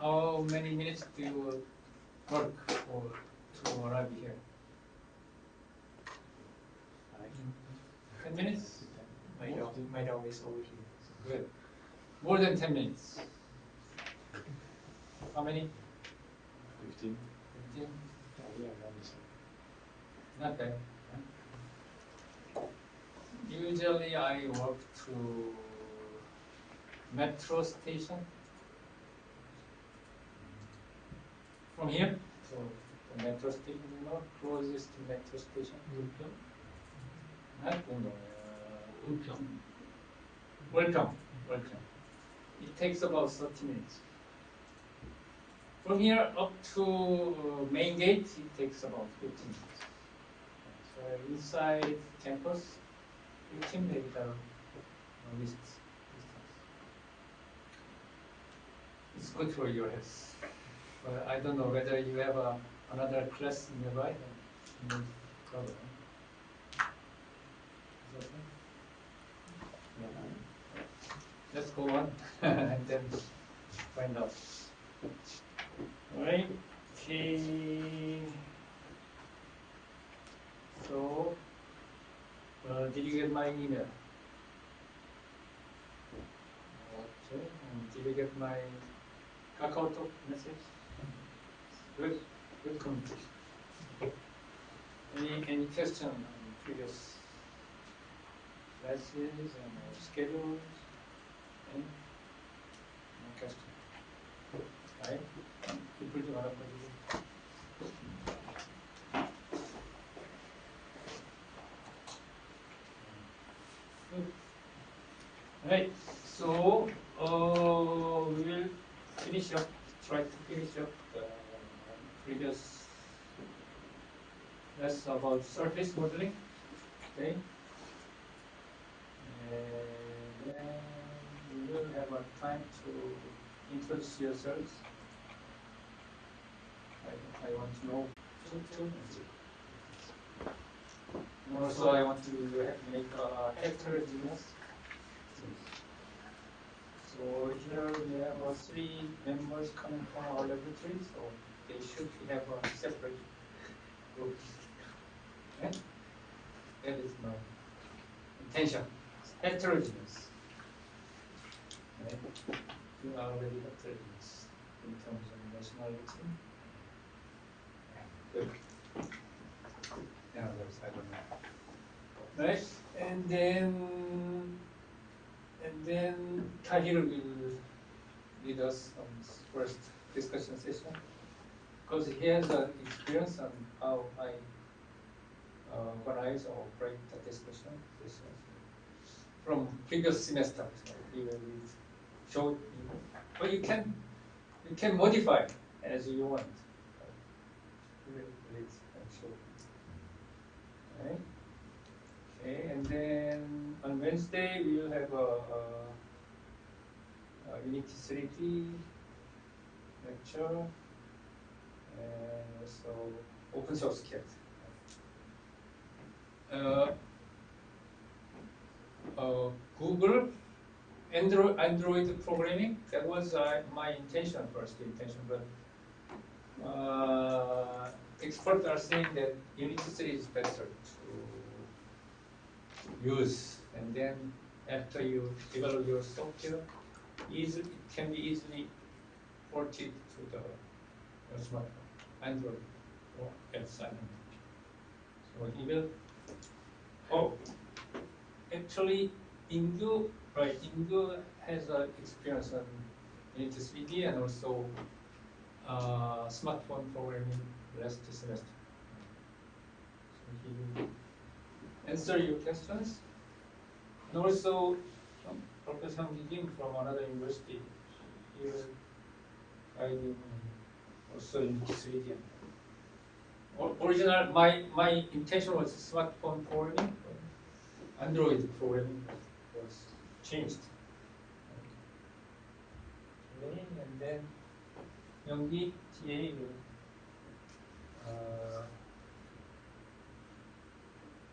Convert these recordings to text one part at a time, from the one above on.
How many minutes do you work for to arrive here? 10 minutes? My dog is over here. Good. More than 10 minutes. How many? 15. 15? Yeah, around the same. Not bad. Usually I walk to metro station. From here to the metro station, you know, closest metro station. Not Undong. Welcome. It takes about 30 minutes. From here up to main gate, it takes about 15 minutes. So inside campus, 15 maybe the distance. It's good for your health. But I don't know whether you have another class nearby. No problem. Is that okay? Yeah. Let's go on and then find out. All right. Okay. So, did you get my email? Okay. And did you get my KakaoTalk message? Good communication. Any question on previous classes and schedules? Any question? Right? People do not Right. So we will finish up. Try to finish up the previous class about surface modeling. Okay. And then we will have a time to introduce yourselves. I want to know. And also, I want to make a heterogeneous. So here we have 3 members coming from our laboratory, so they should have a separate group. Okay? That is my intention. Heterogeneous. Right? You are already heterogeneous in terms of nationality. Good. Yeah, others, I don't know. Right? And then Tahir will lead us on this first discussion session because he has experience on how I organize or operate the discussion sessions from previous semester. So he will show you, but you can modify as you want. He will lead and show. Okay. Okay, and then on Wednesday we will have a Unity 3D lecture and also open source kit. Google Android programming, that was my intention, but experts are saying that Unity 3 is better to use, and then after you develop your software, it can be easily ported to the smartphone, Android or outside. So he will. Oh, actually, Ingu has experience on Unity 3D and also smartphone programming last semester. So he will answer your questions. And also, Professor Jim from another university, he will guide you also Unity 3D. Original, my intention was smartphone programming, but Android programming was changed. Okay, and then Youngi TA will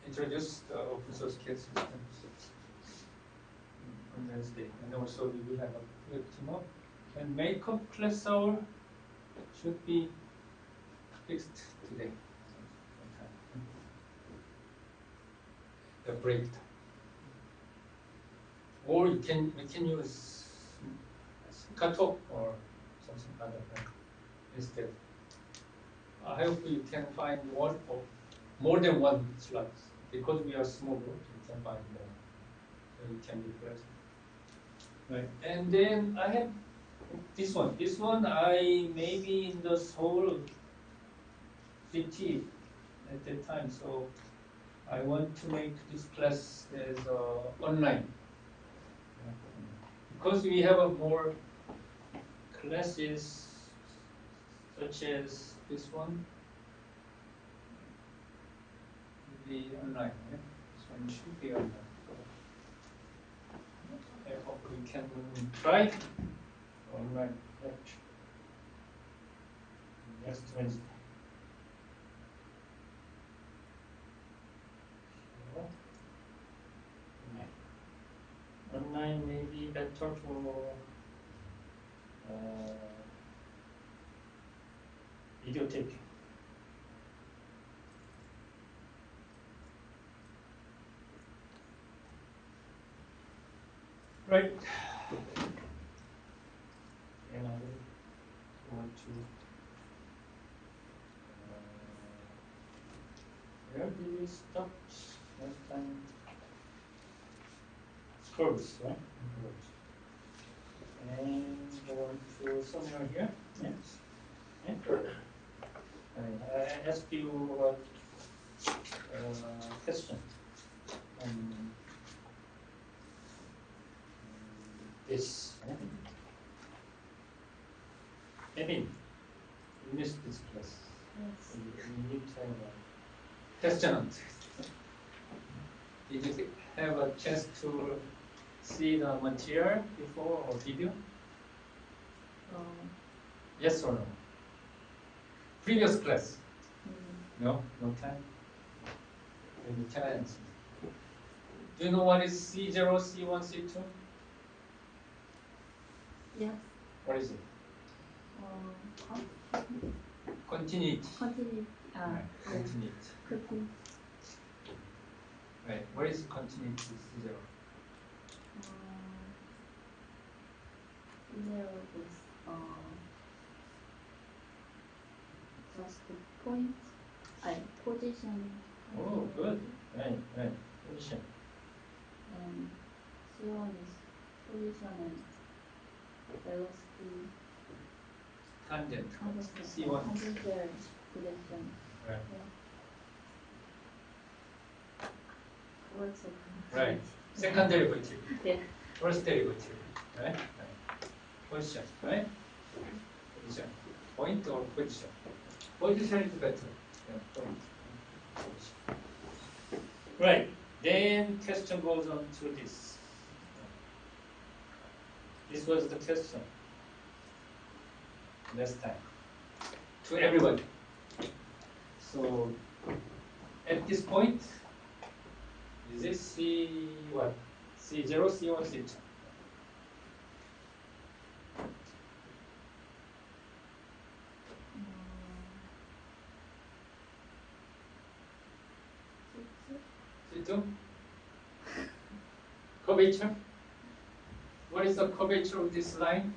introduce the open source kit systems on Wednesday, and also we will have a team up And makeup class hour should be fixed today. The break time. Or we can use cutoff or something other instead. I hope you can find more than one slots. Because we are small group, you can find more. So you can be flexible. Right. And then I have this one. This one I maybe in the whole city at that time. So I want to make this class as online. Because we have more classes such as this one. Be online. Right? This one should be online. I hope we can try online lecture next Wednesday. Online may be better for video taping. Right. And I want to. Where did we stop last time? Curves, right? Curves. And I want to somewhere here. Yes. Yeah. I ask you a question. This. Maybe you missed this class. Yes. You need to have a question on it. Did you have a chance to see the material before or video? Yes or no? Previous class? No? No time? Then you can answer. Do you know what is C0, C1, C2? Yeah. What is it? Continuity. Continuity. Right. Continuity. Continuity. Right. What is continuity C0? Zero is just the point. Position. Oh, good. Right. Right. Position. And C1 is position and velocity. Tangent. C1. Tangential direction. Right. Yeah. What's it? Right. Second derivative. Yeah. First derivative. Right? Right. Position. Right? Position. Point or position? Position is better. Yeah, point. Position. Right. Then question goes on to this. This was the question last time to everybody. So at this point, is it C what? C0, C1, C2? C2? Curvature? What is the curvature of this line?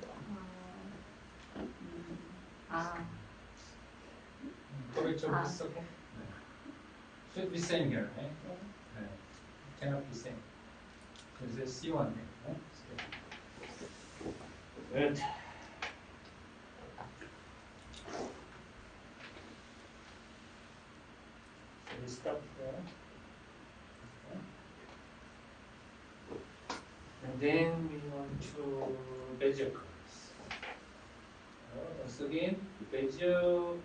Curvature of this, okay? Should be same here, right? Cannot be same. Because there's C1 here, right? Good. So we stop there. And then we want to Bezier curves. Once again, Bezier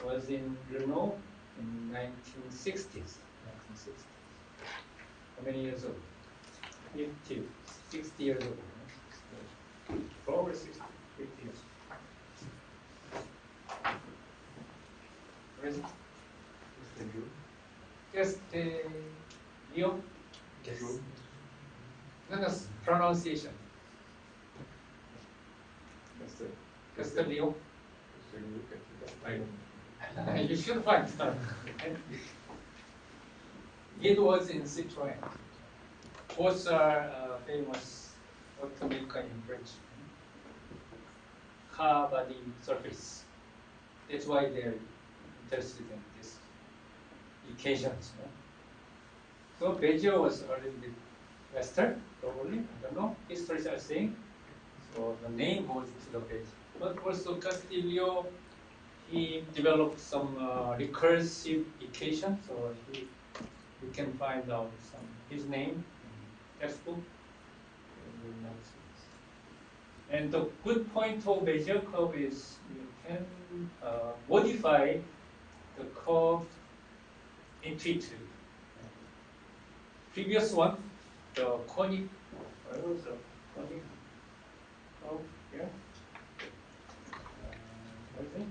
was in Renault in 1960s. How many years old? 50, 60 years old. Right? Over 60, 50 years. Where is it? Just Lyon? Yes. No, pronunciation. Castelio. So you look at I it. don't know. You should find it. It was in Citroën. Both are famous automaker in French. Car body surface. That's why they're interested in this equations. So Bezier was a little bit Western, probably. I don't know. Historians are saying. So the name goes to the Bezier. But also Castillo, he developed some recursive equations. So you can find out his name in textbook. And the good point of Bezier curve is you can modify the curve intuitively. Previous one, the conic, what was the conic curve here? What is it?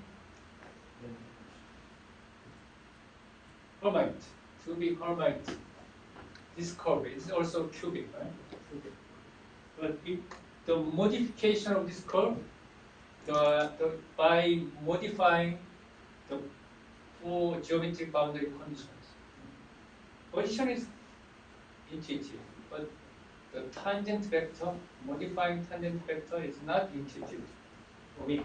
Hermite, cubic Hermite. This curve is also cubic, right? Cubic. But the modification of this curve, by modifying the four geometric boundary conditions. Position is intuitive, but the tangent vector, modifying tangent vector is not intuitive for me.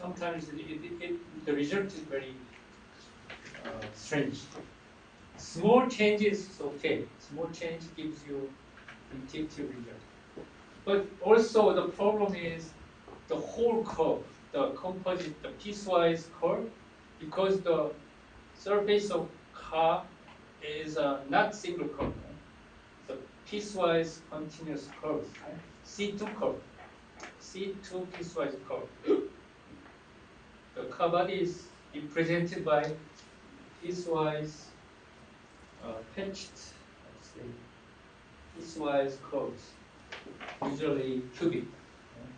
Sometimes the result is very strange. Small change is okay. Small change gives you intuitive result. But also the problem is the whole curve, the composite, the piecewise curve, because the surface of car is not single curve. Right? The piecewise continuous curve, right? C2 curve, C2 piecewise curve. The car body is represented by piecewise patched, let's say, piecewise curves, usually cubic,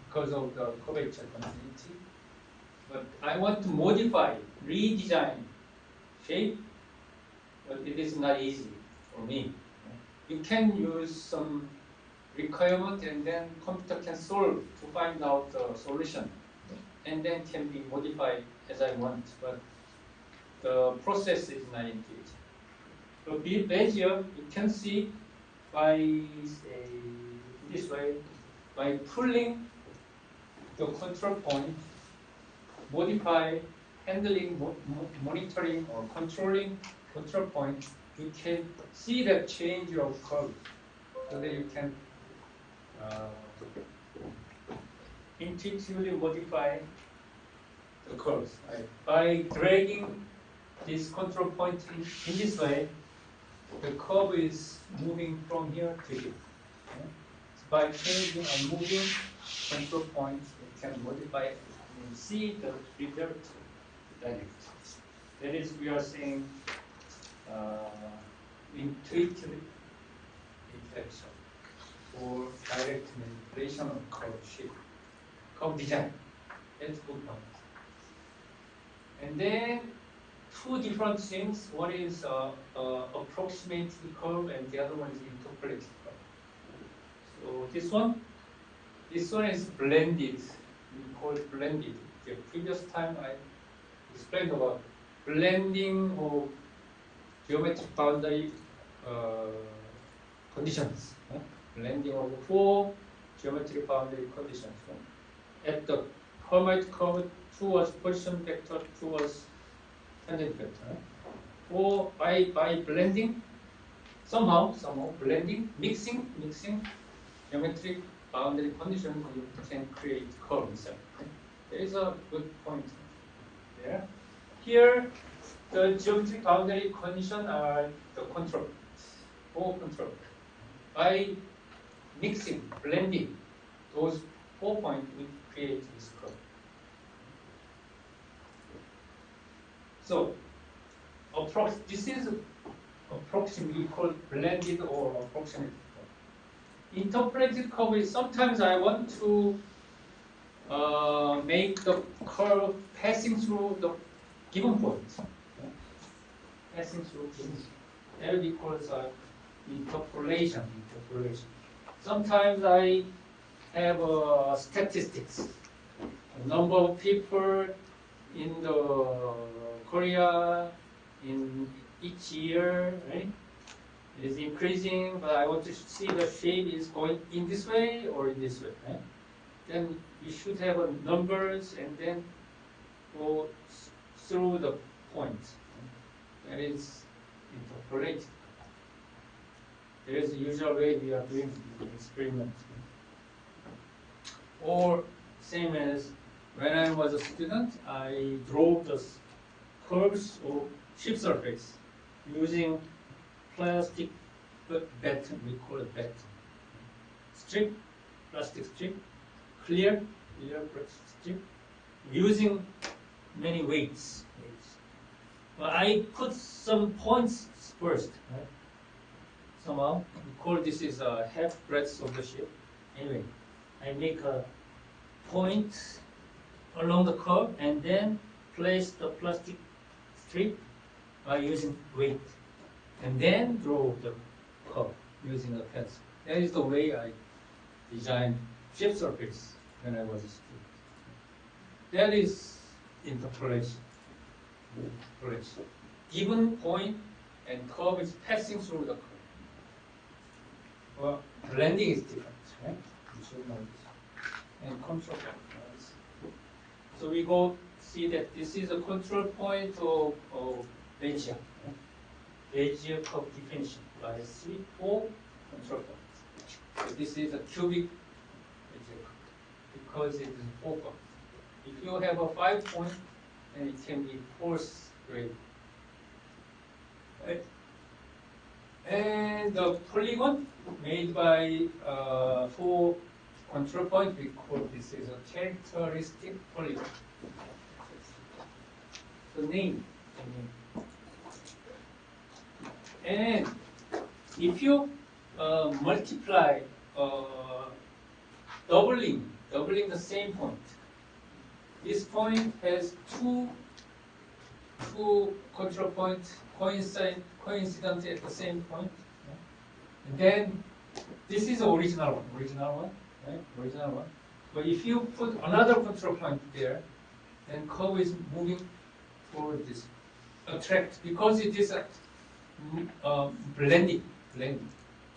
because of the curvature continuity. But I want to modify, redesign shape, but it is not easy for me. You can use some requirement and then computer can solve to find out the solution, and then can be modified as I want. But the process is not intuitive. So Bezier, you can see by this way, by pulling the control point, modify handling, monitoring or controlling control point, you can see the change of curve, so that you can intuitively modify the curves. Right? By dragging this control point in this way, the curve is moving from here to here. Okay? So by changing and moving control points, you can modify it and see the result directly. That is, we are saying intuitive inflection or direct manipulation of curve shape, curve design. That's good point. And then two different things. One is approximate curve, and the other one is interpolated curve. So this one is blended. We call it blended. The previous time I explained about blending of geometric boundary conditions. Blending of four geometric boundary conditions. At the Hermite curve, 2 was position vector, 2 was tangent vector. Or by blending, somehow blending, mixing geometric boundary conditions, you can create curves. There is a good point there. Here, the geometric boundary condition are the control, four control. By mixing, blending those 4 points, we create this curve. So, this is approximately called blended or approximate curve. Interpolated curve is sometimes I want to make the curve passing through the given point. Passing through given. That we call interpolation. Sometimes I have statistics. Number of people in the Korea in each year, right, is increasing, but I want to see the shape is going in this way or in this way, right? Then you should have numbers and then go through the points. That is interpolated. There is a usual way we are doing the experiment. Or same as when I was a student, I drove the curves of chip surface using plastic batten, we call it batten. Strip, plastic strip, clear plastic strip, using many weights. I put some points first, right? Somehow, we call this is a half breadth of the shape. Anyway, I make a point along the curve and then place the plastic strip by using weight, and then draw the curve using a pencil. That is the way I designed chip surface when I was a student. That is interpolation. Given point and curve is passing through the curve. Well, blending is different, right? You should know this. And control point. So we go see that this is a control point of Bezier. Bezier curve definition by 4 control points. So this is a cubic Bezier curve because it is 4 points. If you have a 5 point, then it can be force grade. Right? And the polygon made by 4 control points, we call this is a characteristic polygon. The name. And if you multiply, doubling the same point, this point has two control points coincident at the same point. And then this is the original one, right? Original one. But if you put another control point there, then curve is moving toward this. Attract, because it is blended.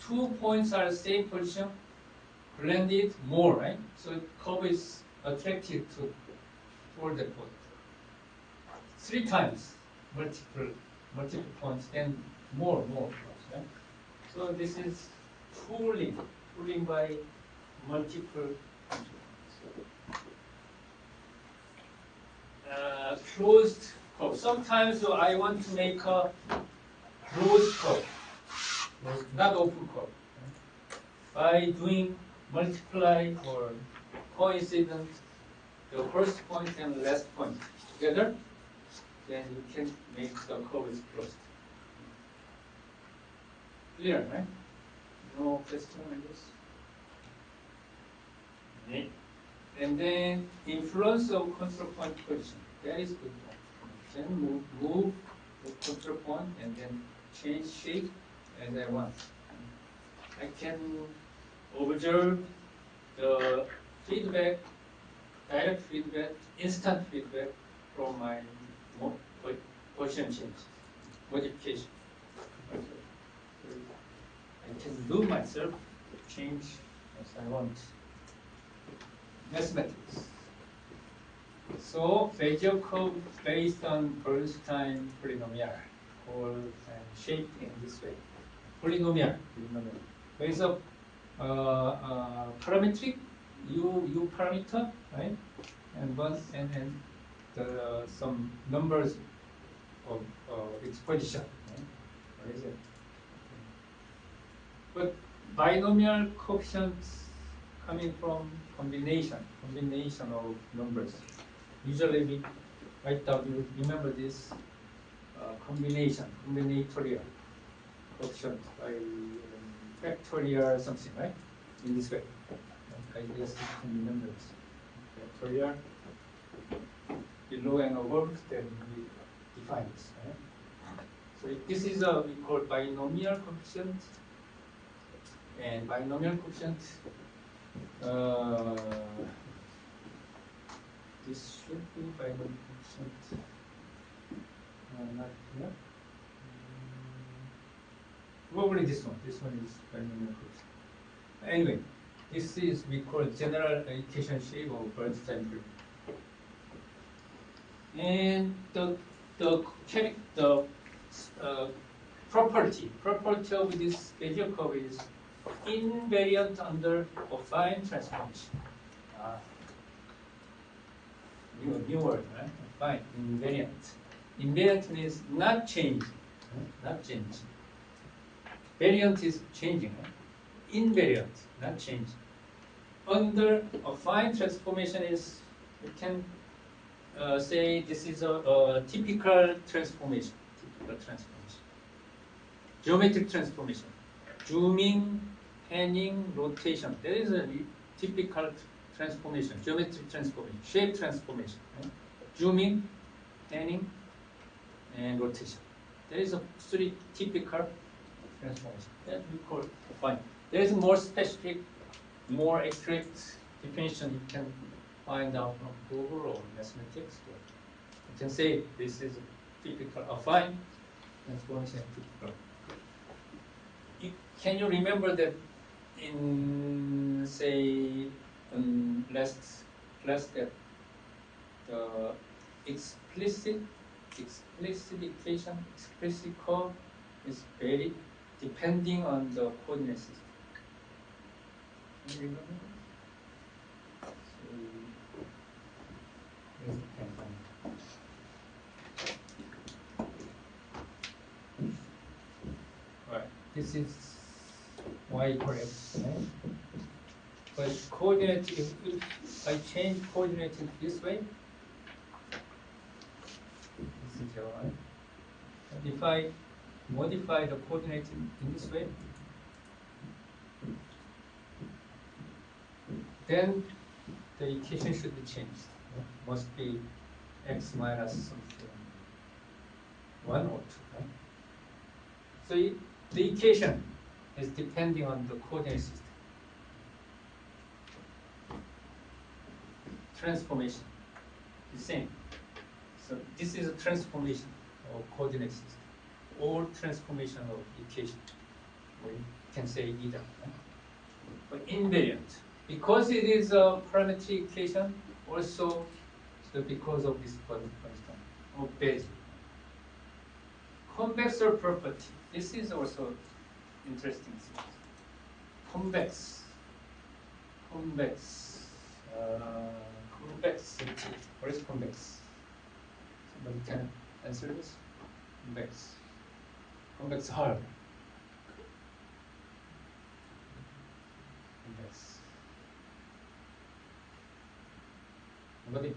2 points are the same position, blended more, right? So curve is attracted toward that point. 3 times multiple points, then more points, right? So this is pooling by multiple closed curve. Sometimes I want to make a closed curve, not open curve. By doing multiply or coincident the first point and last point together, then you can make the curve is closed. Clear, right? No question on this? Okay. And then influence of control point position. That is good. Then move the control point and then change shape as I want. I can observe the feedback, direct feedback, instant feedback from my position change, modification. I can do myself change as I want. Mathematics. So Bezier curve based on Bernstein polynomial, called shaped in this way. Polynomial. Based on parametric U parameter, right? And some numbers of its position. Right? What is it? But binomial coefficients coming from combination of numbers. Usually we write down, you remember this combinatorial coefficient by factorial something, right? In this way. I guess you can remember this. Factorial below and above, then we define this, right? So this is we call binomial coefficient. And binomial coefficient This should be by 1%. Not here. Probably this one. This one is by 1%. Anyway, this is we call general equation shape of vertical curve. And the property of this Bezier curve is invariant under affine transformation. New word, right? Affine, invariant. Invariant means not changing, not changing. Variant is changing, right? Invariant, not changing. Under affine transformation is, we can say this is a typical transformation. Geometric transformation. Zooming, panning, rotation. That is a typical transformation. Geometric transformation. Shape transformation. Right? Zooming, panning, and rotation. There is a three typical transformation. That we call affine. There is more specific, more accurate definition you can find out from Google or mathematics. You can say this is a typical affine transformation. Typical. Can you remember that in say last class that the explicit equation, explicit curve is very depending on the coordinate system. Can you remember? Right. This is y equal x, right? But coordinate, if I change coordinate in this way, this is your y. And if I modify the coordinate in this way, then the equation should be changed. Must be x minus something 1 or 2, right? So the equation is depending on the coordinate system. Transformation is the same. So this is a transformation of coordinate system or transformation of equation. Or you can say either. Right? But invariant. Because it is a parametric equation, also because of this constant of Bezier. Convexor property. This is also interesting. Convexity. What is convex? Somebody can answer this? Convex hull. Convex. Somebody?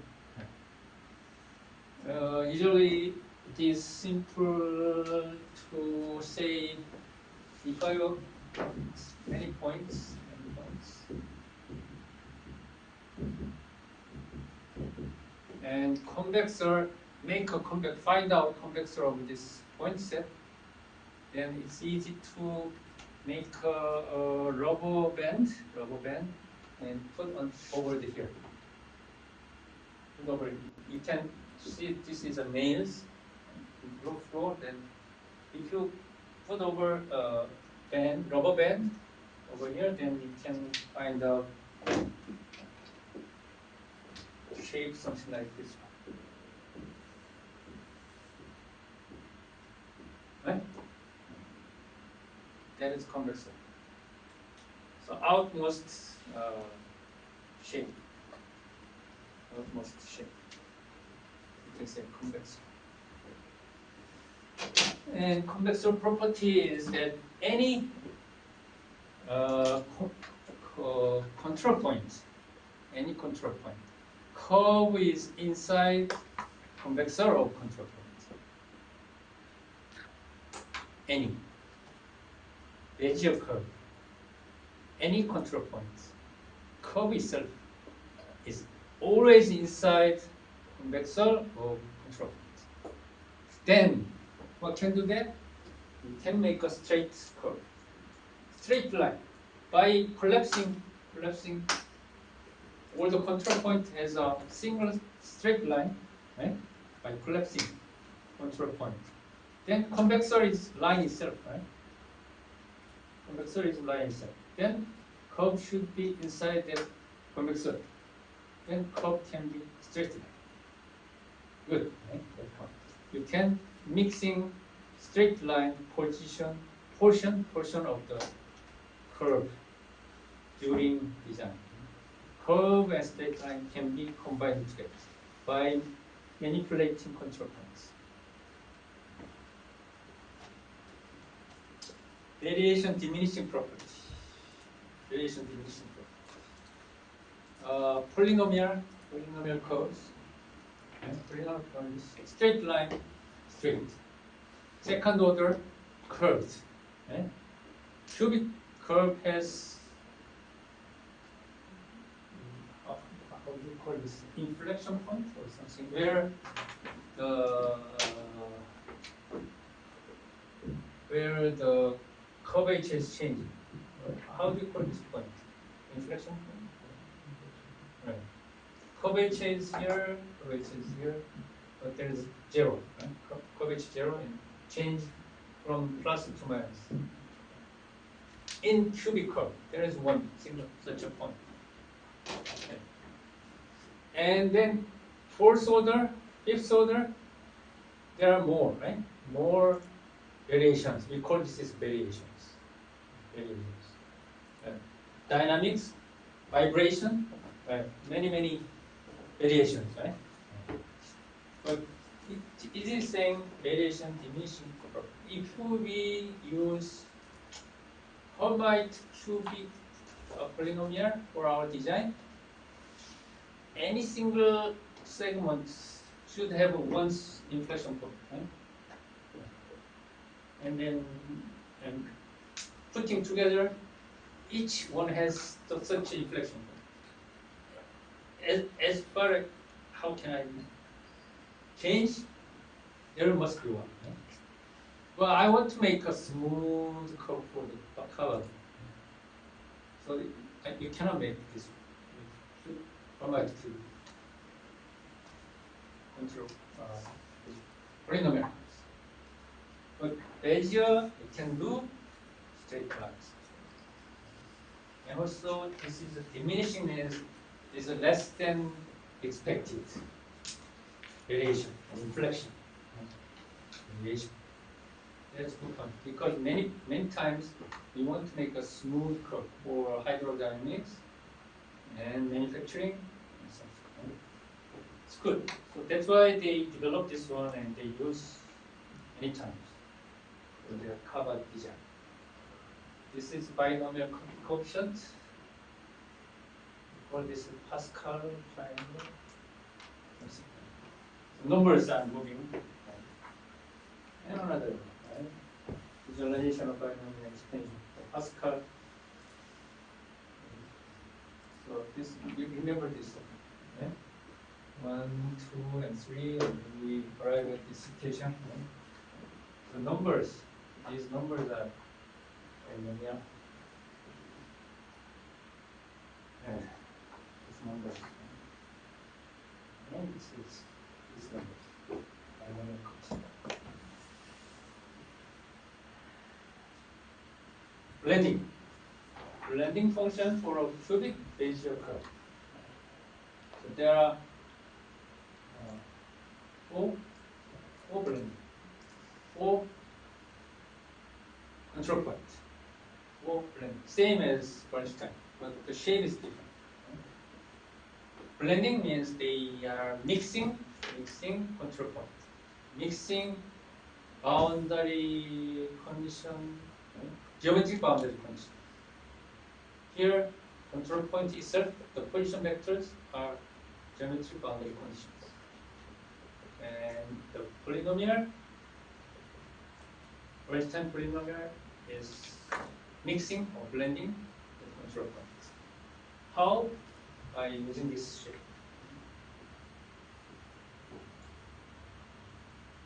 Usually it is simple to say if I have many points, and convexor, find out convexor of this point set, then it's easy to make a rubber band, and put on over the here. Put over. You can see this is a nails, floor. Then, if you put over a rubber band over here, then you can find out shape something like this one. Right? That is convexor. So outmost shape. You can say convexor. And convexor property is that any control point, curve is inside convexor of control point. Any Bezier curve, any control point, curve itself is always inside convexor of control point. Then, what can do that? We can make a straight curve, straight line by collapsing All the control point has a single straight line, right? By collapsing control point. Then convexor is line itself, right? Convexor is line itself. Then curve should be inside that convexor. Then curve can be straight line. Good, right? That point. You can mixing straight line portion of the curve during design. Curve and straight line can be combined together by manipulating control points. Variation diminishing property. Variation diminishing property. Polynomial curves. Polynomial curves. Straight line, straight. Second order, curved. Cubic curve has how do you call this? Inflection point or something where the curvature is changing. How do you call this point? Inflection point? Right. Curvature is here, but there is zero. Right? Curvature zero and change from plus to minus. In cubic curve, there is one single such a point. Okay. And then fourth order, fifth order, there are more, right? More variations. We call this as variations. Dynamics, vibration, many variations, right? But it is saying variation diminishing property. If we use Hermite cubic polynomial for our design, any single segment should have one inflection point, right? And then putting together, each one has such inflection point. As far as how can I change, there must be one. Right? Well, I want to make a smooth curve for the color. So you cannot make this Hermite cube control polynomial. But Bezier, you can do straight lines. And also, this is a diminishing is a less than expected variation, inflection. Variation. That's good one. Because many times we want to make a smooth curve for hydrodynamics and manufacturing. And such. It's good. So that's why they developed this one and they use many times for their cover design. This is binomial coefficient. We call this Pascal triangle. So numbers are moving. And another one, right? Visualization of binomial expansion. Pascal. So this, you remember this, right? 1, 2, and 3, and we arrive at this equation. Right? The numbers, these numbers are binomial. These numbers. And this is these numbers. Binomial coefficient. Blending function for a cubic Bezier curve. So there are four blending, four control points, four blending, same as Bernstein, but the shape is different. Blending means they are mixing control points, mixing boundary condition, geometric boundary condition. Here, control point itself, the position vectors are geometric boundary conditions. And the polynomial, Bernstein polynomial is mixing or blending the control points. How? By using this shape.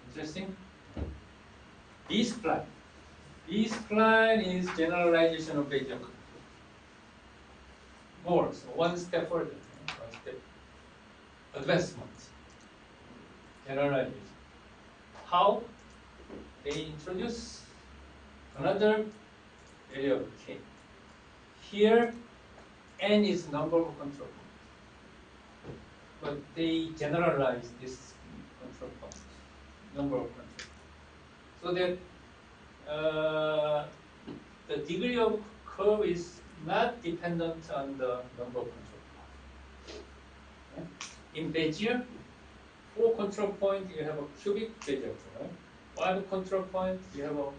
Interesting? B-spline. B-spline is generalization of Bezier curve. More, so one step further. advancement, generalization. How? They introduce another variable k. Here, n is number of control points, but they generalize this control point, number of control, so that the degree of curve is not dependent on the number of control points. Okay? In Bezier, 4 control points, you have a cubic Bezier curve. 5 control points, you have a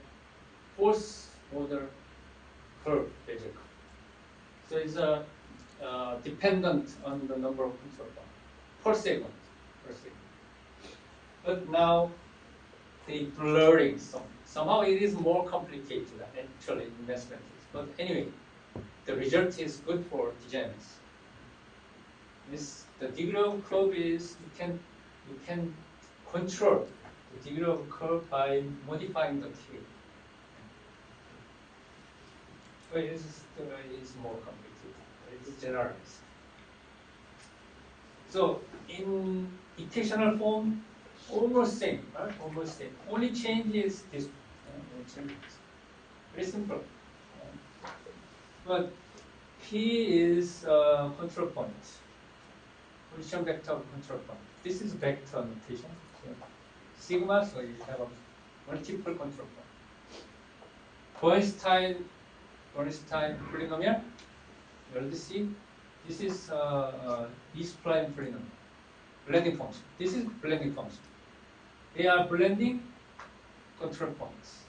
fourth order curve Bezier curve. So it's dependent on the number of control points per second. But now they blurring somehow it is more complicated actually in mathematics. But anyway, the result is good for designers. The degree of curve is you can control the degree of curve by modifying the k. But it's more complicated. It's generalized. So in equational form, almost same, right? Almost same. Only change is this. Very simple. But P is control point. Position vector of control point. This is vector notation. So sigma, so you have a multiple control point. Bernstein polynomial. You already see. This is B-spline polynomial. Blending function. This is blending function. They are blending control points.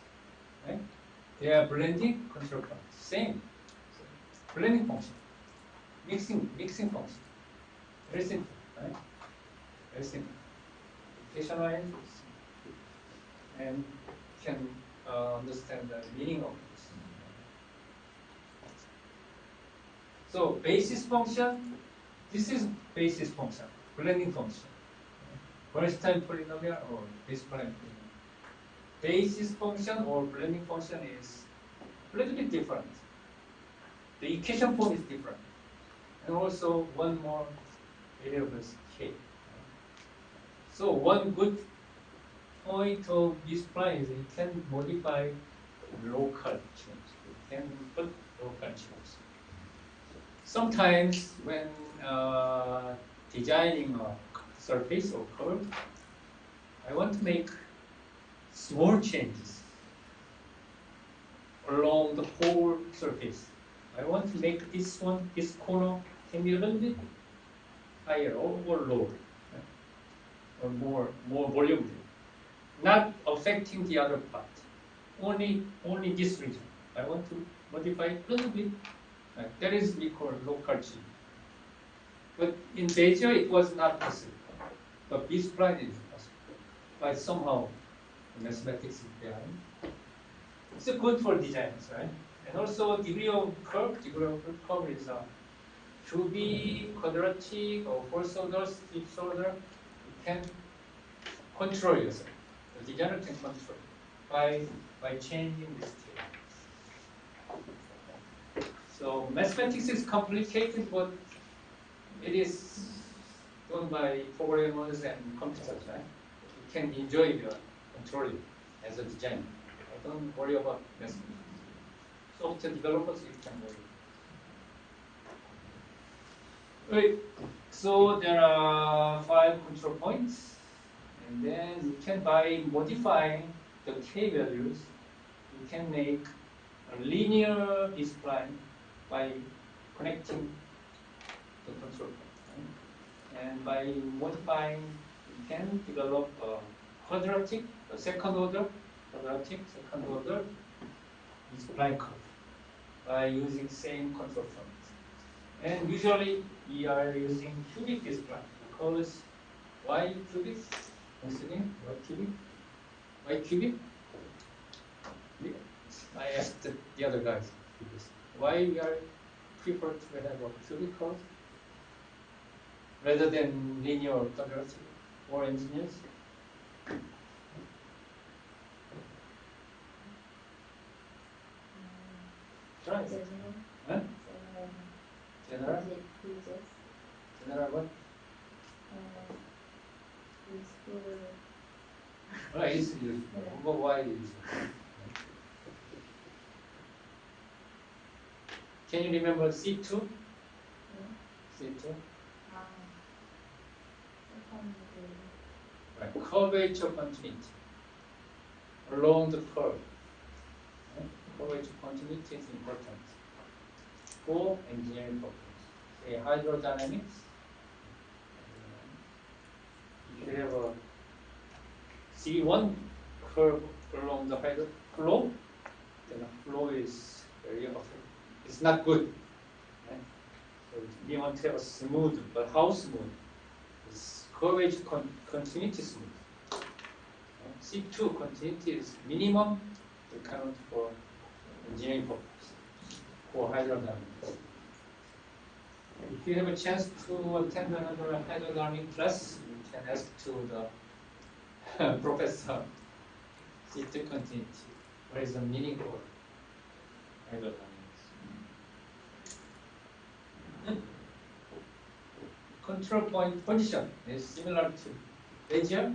Right? They are blending control points. Same. Blending function. Mixing function. Very simple, right? Very simple. Equationalize and can understand the meaning of this. So basis function, this is basis function, blending function. Bernstein polynomial or B-spline polynomial. Basis function or blending function is a little bit different. The equation form is different. And also one more variable is k. So one good point of B-spline is it can modify local change. It can put local change. Sometimes when designing a surface or curve, I want to make small changes along the whole surface. I want to make this corner can be a little bit higher or lower, or more volume, not affecting the other part. Only this region. I want to modify a little bit. That is we call local change. But in Bezier it was not possible. But B-spline is possible. But somehow the mathematics is behind. It's good for designers, right? And also degree of curve is cubic, quadratic, or fourth order, fifth order. You can control yourself. The designer can control by changing this table. So mathematics is complicated, but it is done by programmers and computers, right? You can enjoy your controlling as a designer. Don't worry about mathematics. Software developers, you can worry. Right. So there are 5 control points, and then you can, by modifying the k values, you can make a linear B-spline by connecting the control point. Right? And by modifying, you can develop a quadratic, a second order B-spline curve by using same control points. And usually we are using cubic B-spline because why cubic? Once again, why cubic? Why cubic? I asked the other guys why we are prefer to have a cubic curve rather than linear or quadratic for engineers. Try it. Huh? General? General what? It's useful. But why is it? Can you remember C2? C2? Right. Curvature continuity along the curve. Right? Curvature continuity is important for engineering purposes. Say hydrodynamics. If you have a C1 curve along the flow, then the flow is very affected. It's not good. Right? So we want to have a smooth, but how smooth? It's curvature continuity smooth. C2 continuity is minimum requirement for engineering purpose for hydrodynamics. If you have a chance to attend another hydrodynamic class, you can ask to the professor C2 continuity. What is the meaning for hydrodynamics? Control point position is similar to Bezier.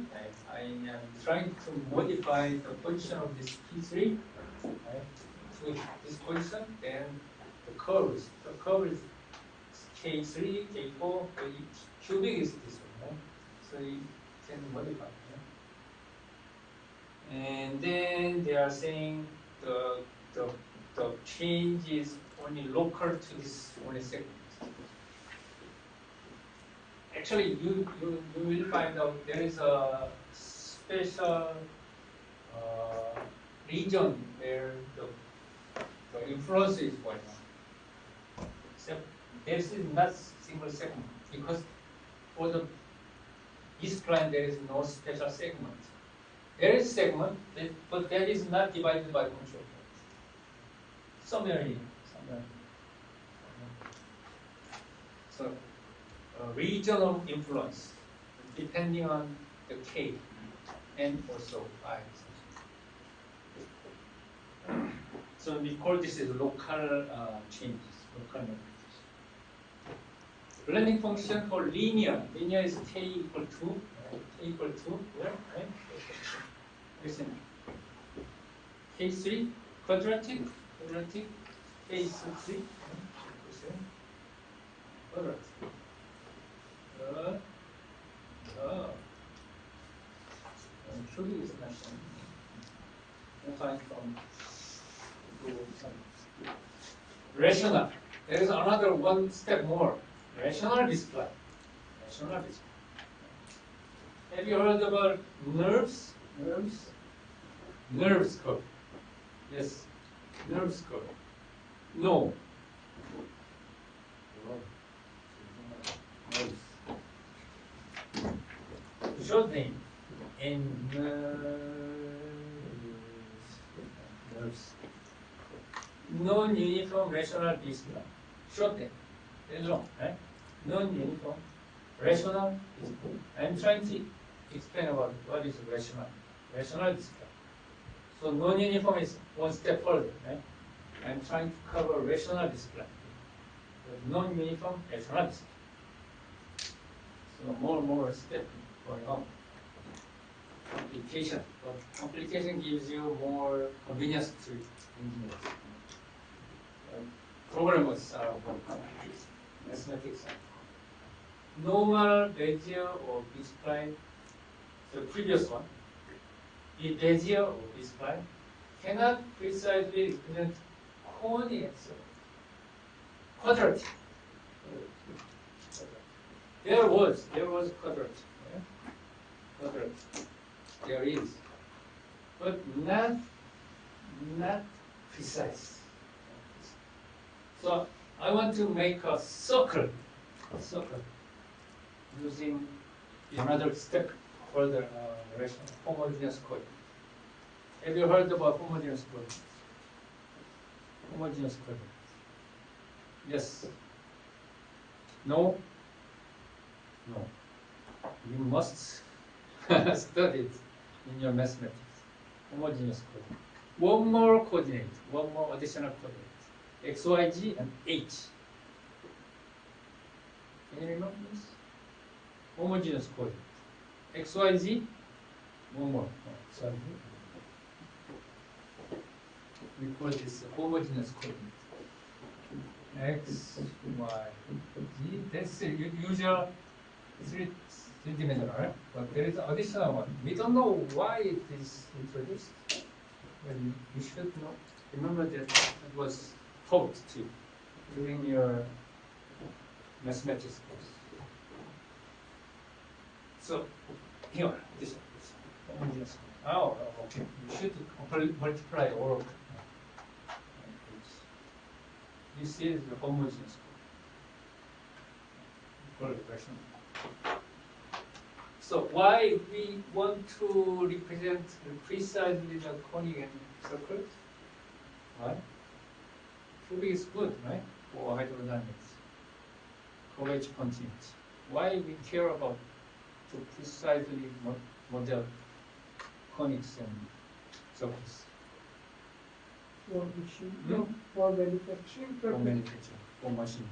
I am trying to modify the position of this P3 to this position. Then the curves. The curve is K3, K4, cubic is this one. Right? So you can modify. Right? And then they are saying the change is only local to this only segment. Actually, you will find out there is a special region where the influence is going on. Except this is not single segment because for the B-spline there is no special segment. There is segment, but that is not divided by control point. Somewhere here. So. Region of influence depending on the K and also I. So we call this as local changes, local changes. Blending function for linear. Linear is K equal to, K equal to, where, right? Listen. K3, quadratic, K3, quadratic. Cubic is not shown. We'll find from rational. There is another one step more. Rational B-spline. Have you heard about nerves? Nerves curve. Yes. Nerves curve. No. Nerves. Short name in nerves. Non-uniform rational B-spline. Short name. It's wrong, right? Non-uniform rational B-spline. I'm trying to explain about what is rational B-spline. So non-uniform is one step further, right? I'm trying to cover rational B-spline. Non-uniform rational B-spline. So more step going on. Complication. But complication gives you more convenience to engineers. Programmers are more complicated. Mathematics. Normal Bezier or B-spline, the previous one, the Bezier or B-spline cannot precisely represent coordinates of quadratic. There was quadratic. Quadratic. There is, but not precise. So I want to make a circle using another step further homogeneous coordinates. Have you heard about homogeneous coordinates? Homogeneous coordinates. Yes. No. No. You must study it in your mathematics. Homogeneous coordinate. One more additional coordinate. X, Y, G, and H. Can you remember this? Homogeneous coordinate. XYZ, one more. Sorry. We call this homogeneous coordinate. X, Y, Z. That's the usual three-dimensional, but there is an additional one. We don't know why it is introduced. Well, you should know. Remember that it was taught to you during your mathematics course. So here, this homogeneous. Oh, okay. You should multiply all of them. This is the homogeneous version. So why we want to represent precisely the conic and circle? Why? Cubic is good, right? For hydrodynamics. Coverage continuity. Why we care about to precisely model conics and circles? For machine, for manufacturing For purpose. manufacturing, for machine.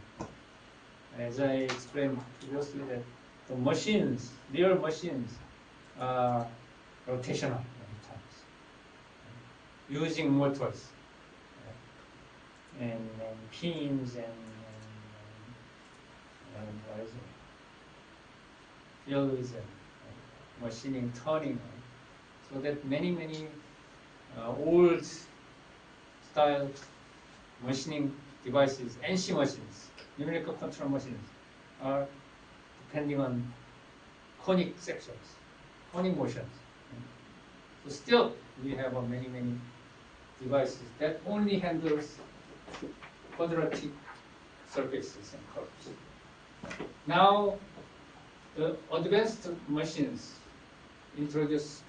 As I explained previously, that the machines, real machines, are rotational many times, using motors and pins and what is it? Wheels and machining, turning, so that many old style machining devices, NC machines, numerical control machines, are depending on conic sections, conic motions. So still, we have many devices that only handles quadratic surfaces and curves. Now, the advanced machines introduce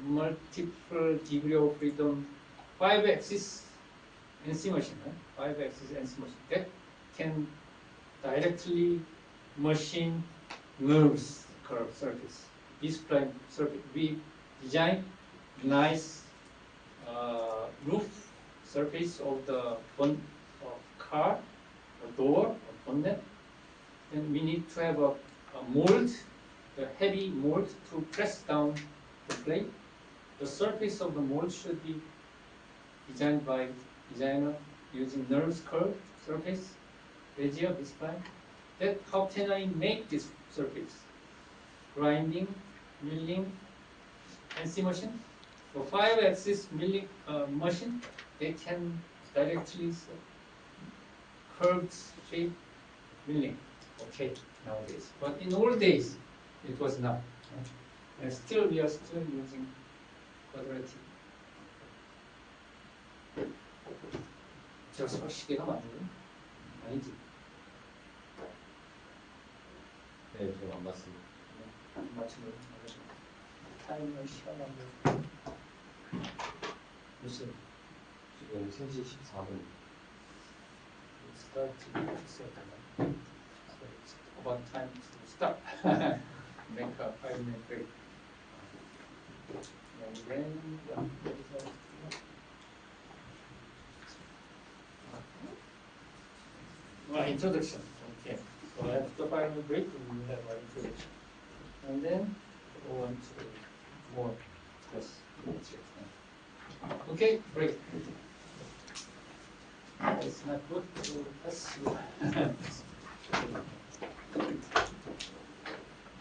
multiple degree of freedom 5-axis NC machine, right? 5-axis NC machine that can directly machine nerves curved surface. B-spline surface. We design nice roof surface of the car, or door, or bonnet. Then we need to have a mold, the heavy mold to press down the plate. The surface of the mold should be designed by designer using nerves curved surface, Bezier, B-spline. That how can I make this surface? Grinding, milling, NC machine. For 5-axis milling machine, they can directly curved shape milling. Okay, nowadays. But in old days, it was not. And still, we are still using quadratic. 저 시계가 맞나요? 아니지. 네, 좀 안 맞습니다. 맞추면 타이머 시간 안 무슨 지금 3시 14분. start so it's about time to stop. Make a 5-minute break. And then introduction. Okay. So after 5-minute break, we will have our introduction. And then go on to more yes. Okay, break. It's not good to pass you.